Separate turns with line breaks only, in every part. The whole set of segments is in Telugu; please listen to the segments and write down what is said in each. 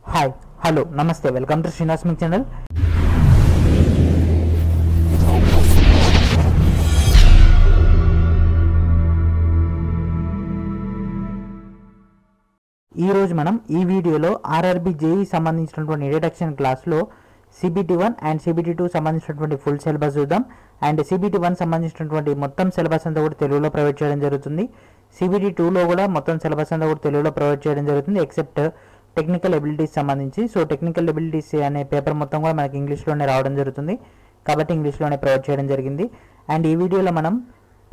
హాయ్ హలో నమస్తే వెల్కమ్ టు శ్రీనివాస్ మిక్ ఛానల్. ఈరోజు మనం ఈ వీడియోలో ఆర్ఆర్బి జేఈ సంబంధించినటువంటి ఇంట్రడక్షన్ క్లాస్లో CBT1 అండ్ CBT2 సంబంధించినటువంటి ఫుల్ సిలబస్ చూద్దాం. అండ్ CBT1 సంబంధించినటువంటి మొత్తం సిలబస్ అంతా కూడా తెలుగులో ప్రొవైడ్ చేయడం జరుగుతుంది. CBT2లో కూడా మొత్తం సిలబస్ అంతా కూడా తెలుగులో ప్రొవైడ్ చేయడం జరుగుతుంది ఎక్సెప్ట్ టెక్నికల్ ఎబిలిటీస్ సంబంధించి. సో టెక్నికల్ ఎబిలిటీస్ అనే పేపర్ మొత్తం కూడా మనకి ఇంగ్లీష్లోనే రావడం జరుగుతుంది కాబట్టి ఇంగ్లీష్లోనే ప్రొవైడ్ చేయడం జరిగింది. అండ్ ఈ వీడియోలో మనం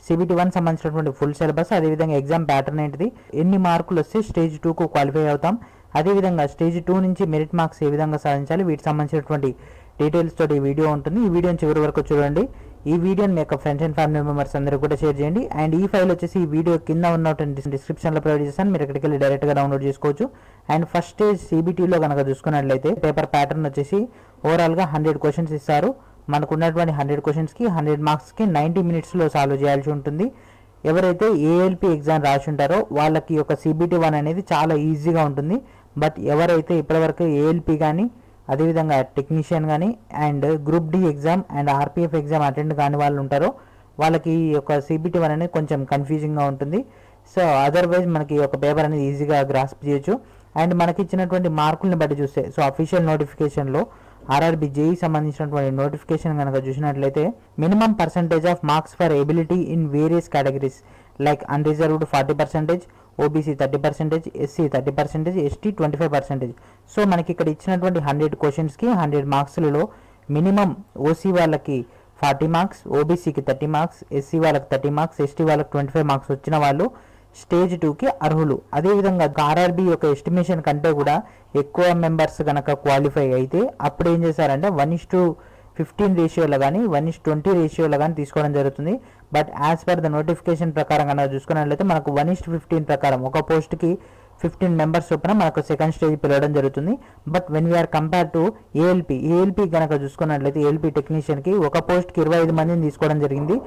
CBT1 సంబంధించినటువంటి ఫుల్ సిలబస్, అదేవిధంగా ఎగ్జామ్ ప్యాటర్న్ ఏంటిది, ఎన్ని మార్కులు వస్తే స్టేజ్ 2కు క్వాలిఫై అవుతాం, అదేవిధంగా స్టేజ్ 2 నుంచి మెరిట్ మార్క్స్ ఏ విధంగా సాధించాలి, వీటికి సంబంధించినటువంటి డీటెయిల్స్ తోటి ఈ వీడియో ఉంటుంది. ఈ వీడియోని చివరి వరకు చూడండి. ఈ వీడియోని మీ యొక్క ఫ్రెండ్స్ అండ్ ఫ్యామిలీ మెంబర్స్ అందరూ కూడా షేర్ చేయండి. అండ్ ఈ ఫైల్ వచ్చేసి ఈ వీడియో కింద ఉన్నటువంటి డిస్క్రిప్షన్లో ప్రొవైడ్ చేస్తాను, మీరు ఇక్కడికి వెళ్ళి డైరెక్ట్గా డౌన్లోడ్ చేసుకోవచ్చు. అండ్ ఫస్ట్ స్టేజ్ CBTలో కనుక చూసుకున్నట్లయితే పేపర్ ప్యాటర్న్ వచ్చేసి ఓవరాల్గా 100 క్వశ్చన్స్ ఇస్తారు. మనకు ఉన్నటువంటి 100 క్వశ్చన్స్కి 100 మార్క్స్కి 90 మినిట్స్లో సాల్వ్ చేయాల్సి ఉంటుంది. ఎవరైతే ALP ఎగ్జామ్ రాసి ఉంటారో వాళ్ళకి యొక్క CBT1 అనేది చాలా ఈజీగా ఉంటుంది. బట్ ఎవరైతే ఇప్పటివరకు ALP కానీ అదేవిధంగా టెక్నీషియన్ కానీ and group D exam and RPF exam attend కాని వాళ్ళు ఉంటారో వాళ్ళకి ఈ యొక్క CBT1 అనేది కొంచెం కన్ఫ్యూజింగ్గా ఉంటుంది. సో అదర్వైజ్ మనకి ఈ యొక్క పేపర్ అనేది ఈజీగా గ్రాస్ప్ చేయొచ్చు. అండ్ మనకి ఇచ్చినటువంటి మార్కుల్ని బట్టి చూస్తే సో అఫీషియల్ నోటిఫికేషన్లో ఆర్ఆర్బి జేఈ సంబంధించినటువంటి నోటిఫికేషన్ కనుక చూసినట్లయితే minimum percentage of marks for ability in various categories like unreserved 40%, OBC 30%, SC 30%, ST 25%. So మనకి ఇక్కడ ఇచ్చినటువంటి 100 క్వశ్చన్స్కి 100 మార్క్స్లలో మినిమం OC వాళ్ళకి 40 మార్క్స్, OBCకి 30 మార్క్స్, SC వాళ్ళకి 30 మార్క్స్, ST వాళ్ళకి 25 మార్క్స్ వచ్చిన వాళ్ళు స్టేజ్ 2కి అర్హులు. అదేవిధంగా ఆర్ఆర్బి యొక్క ఎస్టిమేషన్ కంటే కూడా ఎక్కువ మెంబర్స్ కనుక క్వాలిఫై అయితే అప్పుడు ఏం చేశారంటే 1:15 రేషియోలో కానీ 1:20 రేషియోలో కానీ తీసుకోవడం జరుగుతుంది. But as per the notification ప్రకారం కనుక చూసుకున్నట్లయితే మనకు 1:15 ప్రకారం ఒక పోస్ట్కి 15 మెంబర్స్ చొప్పున మనకు సెకండ్ స్టేజ్ పిలవడం జరుగుతుంది. But when we are compare to ALP కనుక చూసుకున్నట్లయితే ALP టెక్నీషియన్కి ఒక పోస్ట్కి 25 మందిని తీసుకోవడం జరిగింది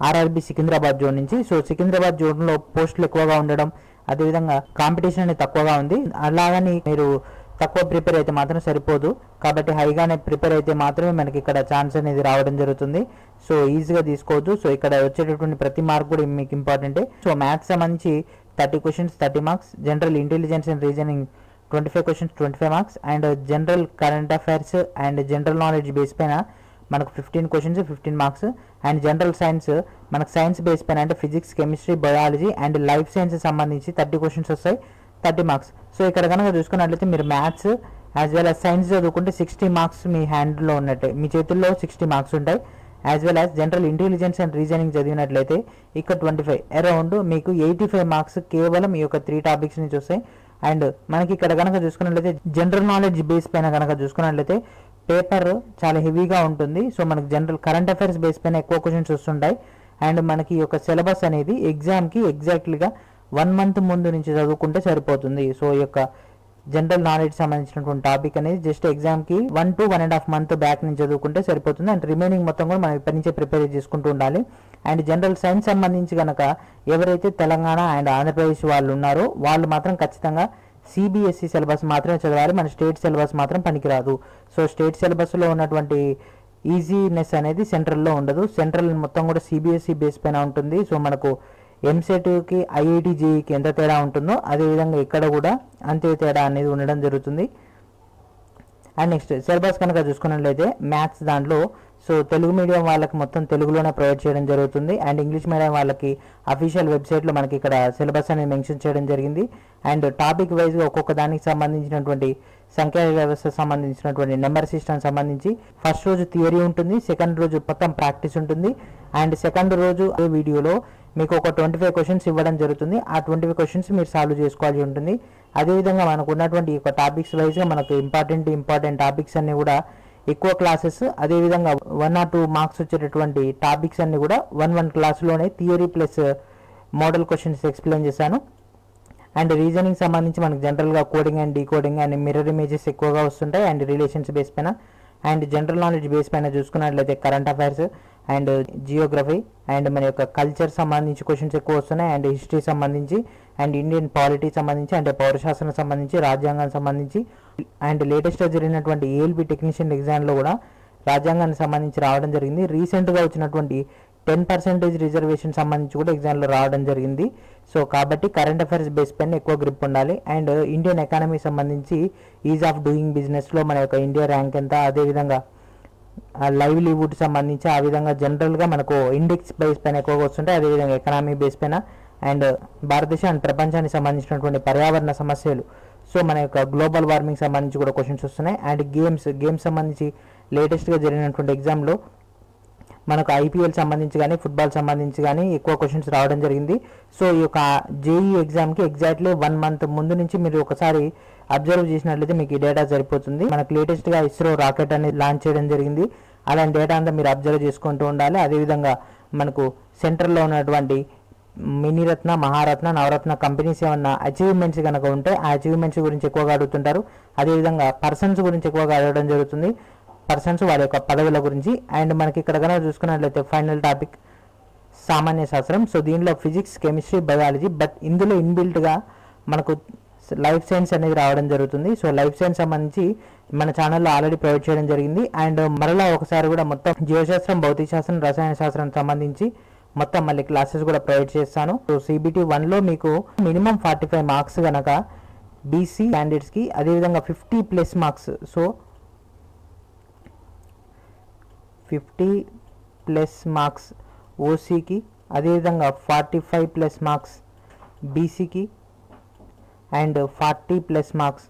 ఆర్ఆర్బి సికింద్రాబాద్ జోన్ నుంచి. సో సికింద్రాబాద్ జోన్లో పోస్టులు ఎక్కువగా ఉండడం, అదేవిధంగా కాంపిటీషన్ అనేది తక్కువగా ఉంది. అలాగని మీరు తక్కువ ప్రిపేర్ అయితే మాత్రం సరిపోదు కాబట్టి హైగానే ప్రిపేర్ అయితే మాత్రమే మనకి ఇక్కడ ఛాన్స్ అనేది రావడం జరుగుతుంది. సో ఈజీగా తీసుకోవద్దు. సో ఇక్కడ వచ్చేటటువంటి ప్రతి మార్క్ కూడా మీకు ఇంపార్టెంటే. సో మ్యాథ్స్ సంబంధించి 30 questions 30 marks, general intelligence and reasoning 25 questions 25 marks, and general current affairs and general knowledge base పైన మనకు 15 questions 15 marks, and general science మనకు సైన్స్ బేస్ పైన అంటే physics, chemistry, biology and life science సంబంధించి 30 క్వశ్చన్స్ వస్తాయి 30 మార్క్స్. సో ఇక్కడ కనుక చూసుకున్నట్లయితే మీరు maths as well as science చదువుకుంటే 60 మార్క్స్ మీ హ్యాండ్లో ఉన్నట్టే, మీ చేతుల్లో 60 మార్క్స్ ఉంటాయి. As well as general intelligence and reasoning చదివినట్లయితే ఇక్కడ 25 అరౌండ్ మీకు 85 మార్క్స్ కేవలం ఈ యొక్క 3 టాపిక్స్ నుంచి వస్తాయి. అండ్ మనకి ఇక్కడ కనుక చూసుకున్నట్లయితే జనరల్ నాలెడ్జ్ బేస్ పైన కనుక చూసుకున్నట్లయితే పేపర్ చాలా హెవీగా ఉంటుంది. సో మనకి జనరల్ కరెంట్ అఫైర్స్ బేస్ పైన ఎక్కువ క్వశ్చన్స్ వస్తుంటాయి. అండ్ మనకి ఈ యొక్క సిలబస్ అనేది ఎగ్జామ్కి ఎగ్జాక్ట్లీగా 1 మంత్ ముందు నుంచి చదువుకుంటే సరిపోతుంది. సో ఈ యొక్క జనరల్ నాలెడ్జ్ సంబంధించినటువంటి టాపిక్ అనేది జస్ట్ ఎగ్జామ్కి 1 to 1.5 మంత్ బ్యాక్ నుంచి చదువుకుంటే సరిపోతుంది. అండ్ రిమైనింగ్ మొత్తం కూడా మనం ఇప్పటి నుంచే ప్రిపేర్ చేసుకుంటూ ఉండాలి. అండ్ జనరల్ సైన్స్ సంబంధించి కనుక ఎవరైతే తెలంగాణ అండ్ ఆంధ్రప్రదేశ్ వాళ్ళు ఉన్నారో వాళ్ళు మాత్రం ఖచ్చితంగా CBSE సిలబస్ మాత్రమే చదవాలి, మన స్టేట్ సిలబస్ మాత్రం పనికిరాదు. సో స్టేట్ సిలబస్లో ఉన్నటువంటి ఈజీనెస్ అనేది సెంట్రల్లో ఉండదు. సెంట్రల్ మొత్తం కూడా CBSE బేస్ పైన ఉంటుంది. సో మనకు MCETకి IIT JEEకి ఎంత తేడా ఉంటుందో అదేవిధంగా ఇక్కడ కూడా అంతే తేడా అనేది ఉండడం జరుగుతుంది. అండ్ నెక్స్ట్ సిలబస్ కనుక చూసుకున్నట్లయితే మ్యాథ్స్ దాంట్లో సో తెలుగు మీడియం వాళ్ళకి మొత్తం తెలుగులోనే ప్రొవైడ్ చేయడం జరుగుతుంది. అండ్ ఇంగ్లీష్ మీడియం వాళ్ళకి అఫీషియల్ వెబ్సైట్లో మనకి ఇక్కడ సిలబస్ అనేది మెన్షన్ చేయడం జరిగింది. అండ్ టాపిక్ వైజ్గా ఒక్కొక్క దానికి సంబంధించినటువంటి సంఖ్యా వ్యవస్థ సంబంధించినటువంటి నెంబర్ సిస్టమ్ సంబంధించి ఫస్ట్ రోజు థియరీ ఉంటుంది, సెకండ్ రోజు మొత్తం ప్రాక్టీస్ ఉంటుంది. అండ్ సెకండ్ రోజు ఈ వీడియోలో మీకు ఒక 25 క్వశ్చన్స్ ఇవ్వడం జరుగుతుంది. ఆ 25 క్వశ్చన్స్ మీరు సాల్వ్ చేసుకోవాల్సి ఉంటుంది. అదేవిధంగా మనకు ఉన్నటువంటి ఈ టాపిక్స్ వైజ్గా మనకు ఇంపార్టెంట్ టాపిక్స్ అన్నీ కూడా ఎక్కువ క్లాసెస్, అదేవిధంగా 1 or 2 మార్క్స్ వచ్చేటటువంటి టాపిక్స్ అన్ని కూడా 1 క్లాస్లోనే theory plus model questions explain చేశాను. అండ్ రీజనింగ్ సంబంధించి మనకు జనరల్గా coding and decoding and mirror images ఎక్కువగా వస్తుంటాయి. అండ్ రిలేషన్స్ బేస్ పైన అండ్ జనరల్ నాలెడ్జ్ బేస్ పైన చూసుకున్నట్లయితే current affairs and geography and మన యొక్క కల్చర్ సంబంధించి క్వశ్చన్స్ ఎక్కువ వస్తున్నాయి, అండ్ హిస్టరీ సంబంధించి, అండ్ ఇండియన్ పాలిటీ సంబంధించి, అంటే పౌరశాస్త్రం సంబంధించి, రాజ్యాంగానికి సంబంధించి, అండ్ లేటెస్ట్గా జరిగినటువంటి ఏఎల్పి టెక్నీషియన్ ఎగ్జామ్లో కూడా రాజ్యాంగానికి సంబంధించి రావడం జరిగింది. రీసెంట్గా వచ్చినటువంటి 10% రిజర్వేషన్ సంబంధించి కూడా ఎగ్జామ్లో రావడం జరిగింది. సో కాబట్టి కరెంట్ అఫైర్స్ బేస్ పైన ఎక్కువ గ్రిప్ ఉండాలి. అండ్ ఇండియన్ ఎకానమీ సంబంధించి ఈజ్ ఆఫ్ డూయింగ్ బిజినెస్లో మన యొక్క ఇండియా ర్యాంక్ ఎంత, అదేవిధంగా లైవ్లీవుడ్ సంబంధించి, ఆ విధంగా జనరల్గా మనకు ఇండెక్స్ బేస్ పైన ఎక్కువగా వస్తుంటాయి, అదేవిధంగా ఎకనామీ బేస్ పైన, అండ్ భారతదేశం అండ్ ప్రపంచానికి సంబంధించినటువంటి పర్యావరణ సమస్యలు, సో మన యొక్క గ్లోబల్ వార్మింగ్ సంబంధించి కూడా క్వశ్చన్స్ వస్తున్నాయి. అండ్ గేమ్స్ సంబంధించి లేటెస్ట్గా జరిగినటువంటి ఎగ్జామ్లో మనకు ఐపీఎల్ సంబంధించి కానీ ఫుట్బాల్ సంబంధించి కానీ ఎక్కువ క్వశ్చన్స్ రావడం జరిగింది. సో ఈ యొక్క జేఈ ఎగ్జామ్కి ఎగ్జాక్ట్లీ 1 మంత్ ముందు నుంచి మీరు ఒకసారి అబ్జర్వ్ చేసినట్లయితే మీకు ఈ డేటా సరిపోతుంది. మనకు లేటెస్ట్గా ఇస్రో రాకెట్ అనేది లాంచ్ చేయడం జరిగింది. అలాంటి డేటా అంతా మీరు అబ్జర్వ్ చేసుకుంటూ ఉండాలి. అదేవిధంగా మనకు సెంట్రల్లో ఉన్నటువంటి మినీరత్న, మహారత్న, నవరత్న కంపెనీస్ ఏమన్నా అచీవ్మెంట్స్ కనుక ఉంటే ఆ అచీవ్మెంట్స్ గురించి ఎక్కువగా అడుగుతుంటారు. అదేవిధంగా పర్సన్స్ గురించి ఎక్కువగా అడగడం జరుగుతుంది, పర్సన్స్ వాళ్ళ యొక్క పదవుల గురించి. అండ్ మనకి ఇక్కడ కనుక చూసుకున్నట్లయితే ఫైనల్ టాపిక్ సామాన్య శాస్త్రం. సో దీనిలో ఫిజిక్స్, కెమిస్ట్రీ, బయాలజీ, బట్ ఇందులో ఇన్బిల్ట్గా మనకు లైఫ్ సైన్స్ అనేది రావడం జరుగుతుంది. సో లైఫ్ సైన్స్ సంబంధించి మన ఛానల్లో ఆల్రెడీ ప్రొవైడ్ చేయడం జరిగింది. అండ్ మరలా ఒకసారి కూడా మొత్తం జీవశాస్త్రం, భౌతిక శాస్త్రం, రసాయన శాస్త్రం సంబంధించి మొత్తం మళ్ళీ క్లాసెస్ కూడా ప్రొవైడ్ చేస్తాను. సో CBT 1లో మీకు మినిమం 45 మార్క్స్ కనుక బీసీ క్యాండిడేట్స్కి, అదేవిధంగా 50+ మార్క్స్, సో 50+ మార్క్స్ ఓసీకి, అదేవిధంగా 45+ మార్క్స్ బీసీకి, అండ్ 40+ మార్క్స్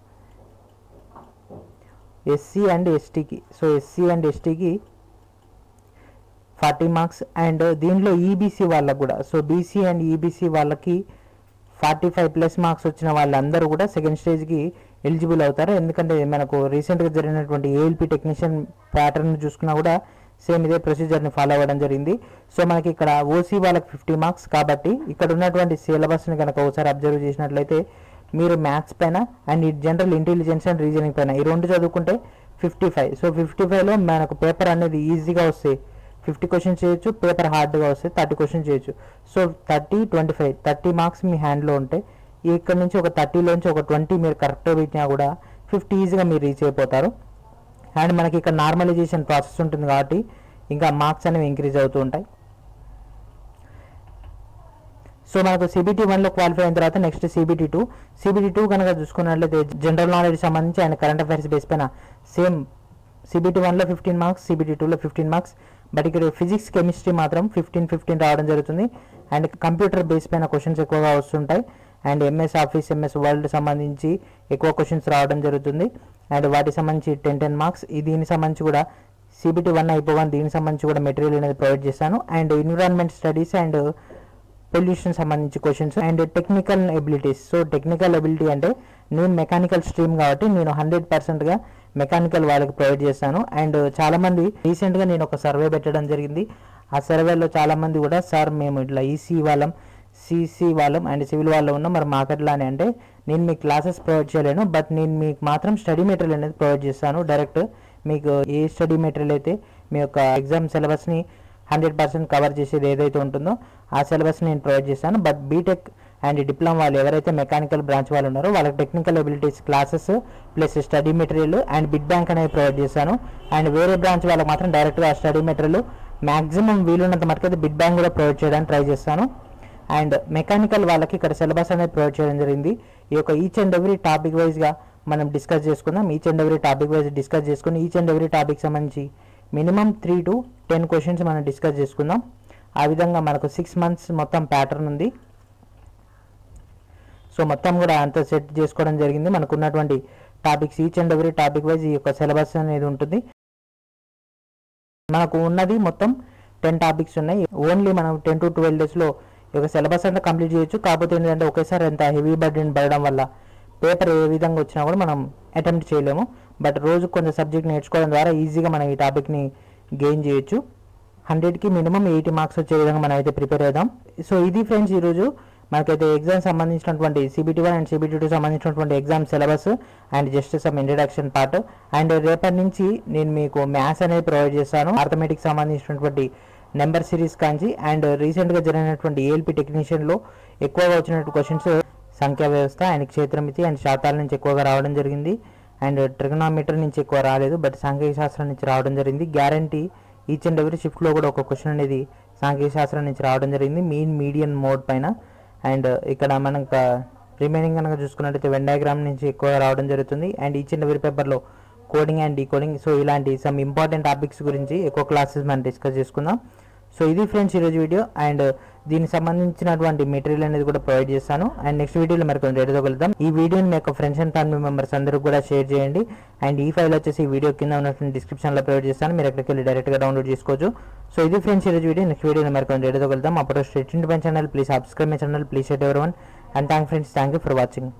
ఎస్సీ అండ్ ఎస్టీకి. సో ఎస్సీ అండ్ ఎస్టీకి 40 మార్క్స్. అండ్ దీంట్లో ఈబీసీ వాళ్ళకు కూడా, సో బీసీ అండ్ ఈబీసీ వాళ్ళకి 45+ మార్క్స్ వచ్చిన వాళ్ళందరూ కూడా సెకండ్ స్టేజ్కి ఎలిజిబుల్ అవుతారు. ఎందుకంటే మనకు రీసెంట్గా జరిగినటువంటి ఏఎల్పి టెక్నీషియన్ ప్యాటర్న్ చూసుకున్నా కూడా సేమ్ ఇదే ప్రొసీజర్ని ఫాలో అవ్వడం జరిగింది. సో మనకి ఇక్కడ ఓసీ వాళ్ళకి 50 మార్క్స్ కాబట్టి ఇక్కడ ఉన్నటువంటి సిలబస్ని కనుక ఒకసారి అబ్జర్వ్ చేసినట్లయితే మీరు మ్యాథ్స్ పైన and general intelligence and reasoning పైన ఈ 2 చదువుకుంటే 55. సో 55లో మనకు పేపర్ అనేది ఈజీగా వస్తాయి, 50 క్వశ్చన్స్ చేయొచ్చు. పేపర్ హార్డ్గా వస్తే 30 క్వశ్చన్స్ చేయొచ్చు. సో 30, 25, 30 మార్క్స్ మీ హ్యాండ్లో ఉంటే ఇక్కడ నుంచి ఒక 30లోంచి ఒక 20 మీరు కరెక్ట్గా పెట్టినా కూడా 50 ఈజీగా మీరు రీచ్ అయిపోతారు. అండ్ మనకి ఇక్కడ నార్మలైజేషన్ ప్రాసెస్ ఉంటుంది కాబట్టి ఇంకా మార్క్స్ అనేవి ఇంక్రీజ్ అవుతూ ఉంటాయి. సో మనకు CBT 1లో క్వాలిఫై అయిన తర్వాత నెక్స్ట్ CBT 2 కనుక చూసుకున్నట్లయితే జనరల్ నాలెడ్జ్ సంబంధించి అండ్ కరెంట్ అఫైర్స్ బేస్ పైన సేమ్ CBT 1లో 15 మార్క్స్, CBT 2లో 15 మార్క్స్. బట్ ఇక్కడ ఫిజిక్స్, కెమిస్ట్రీ మాత్రం 15 రావడం జరుగుతుంది. అండ్ కంప్యూటర్ బేస్ పైన క్వశ్చన్స్ ఎక్కువగా వస్తుంటాయి. And MS office, MS word సంబంధించి ఎక్కువ క్వశ్చన్స్ రావడం జరుగుతుంది. అండ్ వాటికి సంబంధించి 10 మార్క్స్. దీనికి సంబంధించి కూడా CBT 1 అయిపోగానే దీనికి సంబంధించి కూడా మెటీరియల్ అనేది ప్రొవైడ్ చేస్తాను. And environment studies and pollution సంబంధించి questions and technical abilities. So technical ability అంటే నేను మెకానికల్ స్ట్రీమ్ కాబట్టి నేను 100%గా మెకానికల్ వాళ్ళకి ప్రొవైడ్ చేస్తాను. అండ్ చాలామంది రీసెంట్గా నేను ఒక సర్వే పెట్టడం జరిగింది. ఆ సర్వేలో చాలామంది కూడా సార్ మేము ఇట్లా ఈసీ వాళ్ళం, సిసి వాళ్ళం అండ్ సివిల్ వాళ్ళు ఉన్నాం, మరి మాకెట్లా అని అంటే నేను మీకు క్లాసెస్ ప్రొవైడ్ చేయలేను, బట్ నేను మీకు మాత్రం స్టడీ మెటీరియల్ అనేది ప్రొవైడ్ చేస్తాను. డైరెక్ట్ మీకు ఏ స్టడీ మెటీరియల్ అయితే మీ యొక్క ఎగ్జామ్ సిలబస్ని 100% కవర్ చేసేది ఏదైతే ఉంటుందో ఆ సిలబస్ని నేను ప్రొవైడ్ చేస్తాను. బట్ బీటెక్ అండ్ డిప్లొమా వాళ్ళు ఎవరైతే మెకానికల్ బ్రాంచ్ వాళ్ళు ఉన్నారో వాళ్ళకి technical abilities classes plus study material and bid bank అనేది ప్రొవైడ్ చేస్తాను. అండ్ వేరే బ్రాంచ్ వాళ్ళకి మాత్రం డైరెక్ట్గా స్టడీ మెటీరియల్ మ్యాక్సిమం వీలున్నంత మటుకు అయితే బిడ్ బ్యాంక్ కూడా ప్రొవైడ్ చేయడానికి ట్రై చేస్తాను. అండ్ మెకానికల్ వాళ్ళకి ఇక్కడ సిలబస్ అనేది ప్రొవైడ్ చేయడం జరిగింది. ఈ యొక్క ఈచ్ అండ్ ఎవ్రీ టాపిక్ వైజ్గా మనం డిస్కస్ చేసుకుందాం. Each and every topic wise discuss చేసుకుని ఈచ్ అండ్ ఎవ్రీ టాపిక్ సంబంధించి మినిమం 3 to 10 క్వశ్చన్స్ మనం డిస్కస్ చేసుకుందాం. ఆ విధంగా మనకు 6 months మొత్తం ప్యాటర్న్ ఉంది. సో మొత్తం కూడా అంత సెట్ చేసుకోవడం జరిగింది. మనకు ఉన్నటువంటి topics each and every topic wise ఈ యొక్క సిలబస్ అనేది ఉంటుంది. మనకు ఉన్నది మొత్తం 10 టాపిక్స్ ఉన్నాయి. ఓన్లీ మనం 10 to 12 daysలో ఈ యొక్క సిలబస్ అంతా కంప్లీట్ చేయొచ్చు. కాకపోతే ఏంటంటే ఒకేసారి అంత హెవీ బర్డెన్ పడడం వల్ల పేపర్ ఏ విధంగా వచ్చినా కూడా మనం అటెంప్ట్ చేయలేము. బట్ రోజు కొంత సబ్జెక్ట్ నేర్చుకోవడం ద్వారా ఈజీగా మనం ఈ టాపిక్ని గెయిన్ చేయొచ్చు. 100కి మినిమం 80 మార్క్స్ వచ్చే విధంగా మనం అయితే ప్రిపేర్ అవుదాం. సో ఇది ఫ్రెండ్స్ ఈరోజు మనకైతే ఎగ్జామ్ సంబంధించినటువంటి CBT 1 అండ్ CBT 2 సంబంధించినటువంటి exam syllabus and just some introduction part. And రేపటి నుంచి నేను మీకు మ్యాథ్స్ అనేది ప్రొవైడ్ చేస్తాను. ఆర్థమెటిక్స్ సంబంధించినటువంటి నెంబర్ సిరీస్ కాంచి అండ్ రీసెంట్గా జరిగినటువంటి ఏఎల్పి టెక్నీషియన్లో ఎక్కువగా వచ్చినటువంటి క్వశ్చన్స్ సంఖ్యా వ్యవస్థ అండ్ క్షేత్రమితి అండ్ శాతాల నుంచి ఎక్కువగా రావడం జరిగింది. అండ్ ట్రిగనామెట్రీ నుంచి ఎక్కువ రాలేదు, బట్ సాంఘిక శాస్త్రం నుంచి రావడం జరిగింది. గ్యారంటీ ఈచ్ అండ్ ఎవ్రీ షిఫ్ట్లో కూడా ఒక క్వశ్చన్ అనేది సాంఘిక శాస్త్రం నుంచి రావడం జరిగింది మీన్ మీడియన్ మోడ్ పైన. అండ్ ఇక్కడ మనకు రిమైనింగ్ కనుక చూసుకున్నట్టయితే వెన్ డయాగ్రామ్ నుంచి ఎక్కువగా రావడం జరుగుతుంది. అండ్ ఈచ్ అండ్ ఎవ్రీ పేపర్లో కోడింగ్ అండ్ డీకోడింగ్, సో ఇలాంటి సమ్ ఇంపార్టెంట్ టాపిక్స్ గురించి ఎక్కువ క్లాసెస్ మనం డిస్కస్ చేసుకుందాం. సో ఇది ఫ్రెండ్స్ ఈరోజు వీడియో. అండ్ దీనికి సంబంధించినటువంటి మెటీరియల్ అనేది కూడా ప్రొవైడ్ చేస్తాను. అండ్ నెక్స్ట్ వీడియోలో మరికొన్ని డేటాతో కలుద్దాం. ఈ వీడియోని మీ యొక్క ఫ్రెండ్స్ అండ్ ఫ్యామిలీ మెంబర్స్ అందరూ కూడా షేర్ చేయండి. అండ్ ఈ ఫైల్ వచ్చేసి ఈ వీడియో కింద ఉన్నటువంటి డిస్క్రిప్షన్లో ప్రొవైడ్ చేస్తాను, మీరు ఎక్కడికి వెళ్ళి డైరెక్ట్గా డౌన్లోడ్ చేసుకోవచ్చు. సో ఇది ఫ్రెండ్స్ ఈరోజు వీడియో. నెక్స్ట్ వీడియోలో మరికొన్ని డేటాతో కలుద్దాం. అప్పుడు state to my channel, please subscribe my channel, please share everyone. And thank friends, thank you for watching.